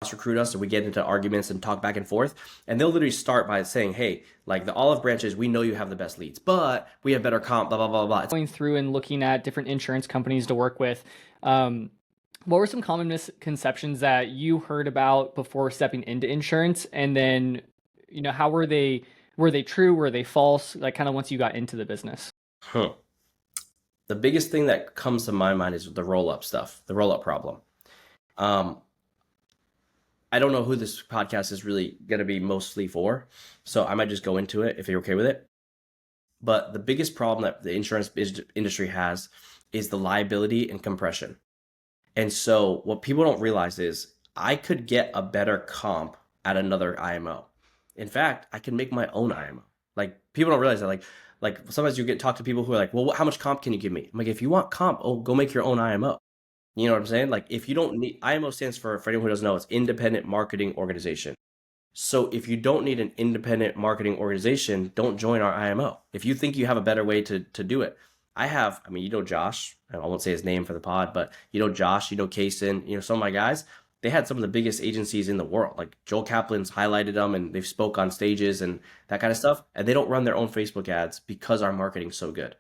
recruit us, and we get into arguments and talk back and forth, and they'll literally start by saying, hey, like the olive branches, we know you have the best leads, but we have better comp, blah blah blah blah. Going through and looking at different insurance companies to work with, what were some common misconceptions that you heard about before stepping into insurance? And then, how were they true? Were they false? Like kind of once you got into the business. Huh. The biggest thing that comes to my mind is the roll-up stuff, the roll-up problem. I don't know who this podcast is really going to be mostly for, so I might just go into it if you're okay with it. But the biggest problem that the insurance industry has is the liability and compression. And so what people don't realize is I could get a better comp at another IMO. In fact, I can make my own IMO. Like people don't realize that. Like sometimes you talk to people who are like, well, how much comp can you give me? I'm like, if you want comp, go make your own IMO. You know what I'm saying? Like if you don't need, IMO stands for anyone who doesn't know, it's Independent Marketing Organization. So if you don't need an independent marketing organization, don't join our IMO. If you think you have a better way to do it. Josh, I won't say his name for the pod, but Josh, Kaysen, some of my guys, they had some of the biggest agencies in the world. Like Joel Kaplan's highlighted them and they've spoke on stages and that kind of stuff. And they don't run their own Facebook ads because our marketing's so good.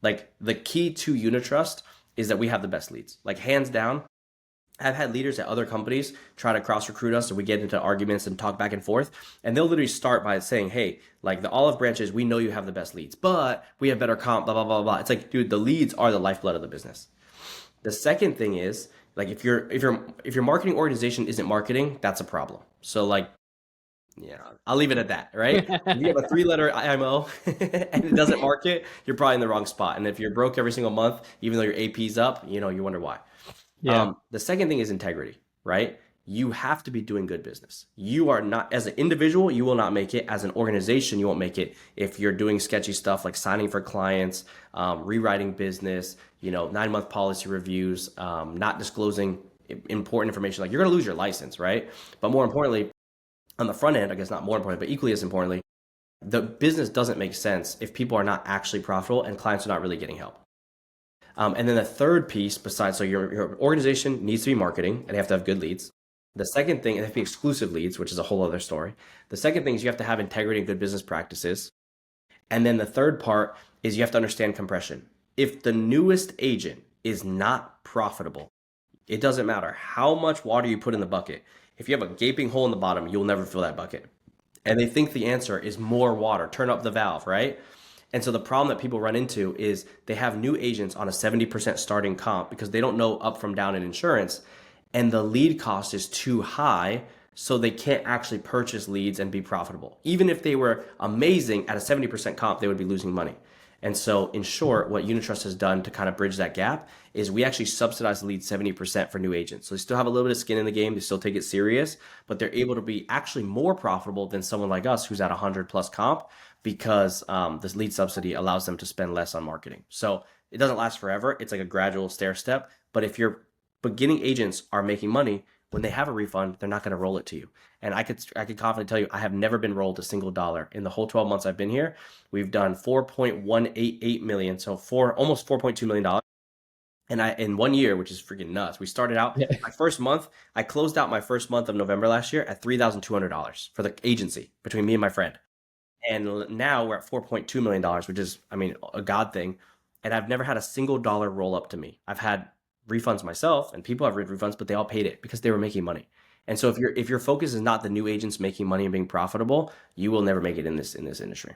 Like the key to Unitrust is that we have the best leads, like hands down. I've had leaders at other companies try to cross recruit us, and we get into arguments and talk back and forth, and they'll literally start by saying, hey, like the olive branches, we know you have the best leads, but we have better comp, blah blah blah blah. It's like, dude, the leads are the lifeblood of the business. The second thing is, like, if your marketing organization isn't marketing, that's a problem. So like, yeah, I'll leave it at that, right? If you have a 3-letter IMO and it doesn't market, you're probably in the wrong spot. And if you're broke every single month, even though your AP's up, you wonder why. Yeah. The second thing is integrity, right? You have to be doing good business. You are not, as an individual, you will not make it. As an organization, you won't make it if you're doing sketchy stuff like signing for clients, rewriting business, 9-month policy reviews, not disclosing important information. Like you're going to lose your license, right? But more importantly, on the front end, I guess not more importantly, but equally as importantly, the business doesn't make sense if people are not actually profitable and clients are not really getting help. And then the third piece, besides, so your organization needs to be marketing and they have to have good leads. The second thing, and they have to be exclusive leads, which is a whole other story. The second thing is you have to have integrity and good business practices. And then the third part is you have to understand compression. If the newest agent is not profitable, it doesn't matter how much water you put in the bucket. If you have a gaping hole in the bottom, you'll never fill that bucket. And they think the answer is more water, turn up the valve, right? And so the problem that people run into is they have new agents on a 70% starting comp because they don't know up from down in insurance, and the lead cost is too high, so they can't actually purchase leads and be profitable. Even if they were amazing at a 70% comp, they would be losing money. And so in short, what Unitrust has done to kind of bridge that gap is we actually subsidize the lead 70% for new agents. So they still have a little bit of skin in the game. They still take it serious, but they're able to be actually more profitable than someone like us who's at 100 plus comp because this lead subsidy allows them to spend less on marketing. So it doesn't last forever. It's like a gradual stair step. But if your beginning agents are making money, when they have a refund, they're not going to roll it to you. And I could confidently tell you, I have never been rolled a single dollar in the whole 12 months I've been here. We've done 4.188 million, so almost $4.2 million. And in 1 year, which is freaking nuts. We started out my first month. I closed out my first month of November last year at $3,200 for the agency between me and my friend. And now we're at $4.2 million, which is, a God thing. And I've never had a single dollar roll up to me. I've had refunds myself, and people have refunds, but they all paid it because they were making money. And so if your focus is not the new agents making money and being profitable, you will never make it in this industry.